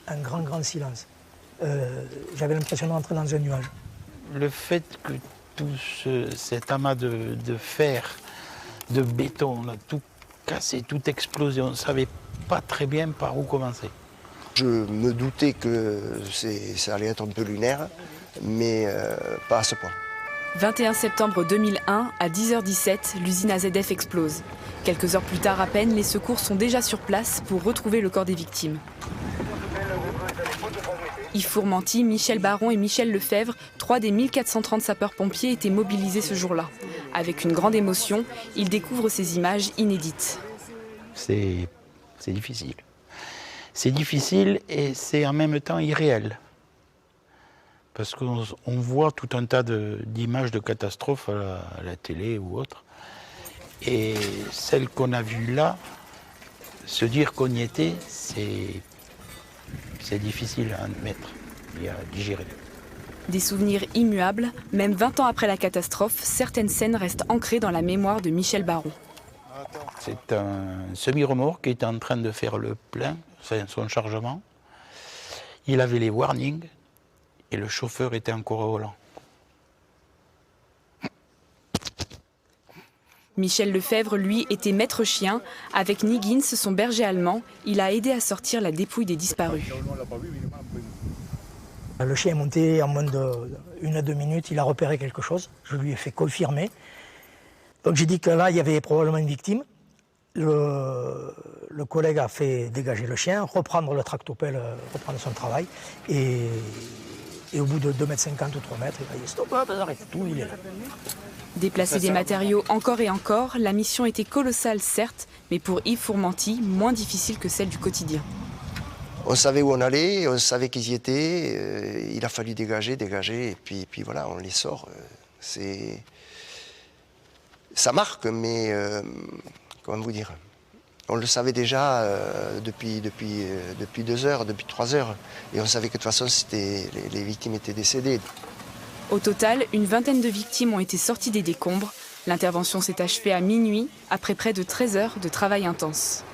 un grand silence. J'avais l'impression de rentrer dans un nuage. Le fait que cet amas de fer, de béton, là, tout cassé, tout explosé, on ne savait pas très bien par où commencer. Je me doutais que ça allait être un peu lunaire, mais pas à ce point. 21 septembre 2001, à 10h17, l'usine AZF explose. Quelques heures plus tard à peine, les secours sont déjà sur place pour retrouver le corps des victimes. Yves Fourmanty, Michel Baron et Michel Lefebvre, 3 des 1430 sapeurs-pompiers étaient mobilisés ce jour-là. Avec une grande émotion, ils découvrent ces images inédites. C'est difficile. C'est difficile et c'est en même temps irréel. Parce qu'on voit tout un tas d'images de catastrophes à la télé ou autre. Et celle qu'on a vue là, se dire qu'on y était, c'est difficile à admettre et à digérer. Des souvenirs immuables, même 20 ans après la catastrophe, certaines scènes restent ancrées dans la mémoire de Michel Baron. C'est un semi-remorque qui était en train de faire le plein, son chargement. Il avait les warnings et le chauffeur était encore au volant. Michel Lefebvre, lui, était maître chien. Avec Niggins, son berger allemand, il a aidé à sortir la dépouille des disparus. Le chien est monté en moins d'1 à 2 minutes, il a repéré quelque chose. Je lui ai fait confirmer. Donc j'ai dit que là, il y avait probablement une victime. Le collègue a fait dégager le chien, reprendre le tractopelle, reprendre son travail. Et au bout de 2,50 m ou 3 mètres, il a dit stop, arrête tout, il est là. Déplacer des matériaux encore et encore, la mission était colossale certes, mais pour Yves Fourmanty, moins difficile que celle du quotidien. On savait où on allait, on savait qu'ils y étaient, il a fallu dégager, et puis voilà, on les sort. Ça marque, mais comment vous dire, on le savait déjà depuis 2 heures, depuis 3 heures, et on savait que de toute façon les victimes étaient décédées. Au total, une vingtaine de victimes ont été sorties des décombres. L'intervention s'est achevée à minuit, après près de 13 heures de travail intense.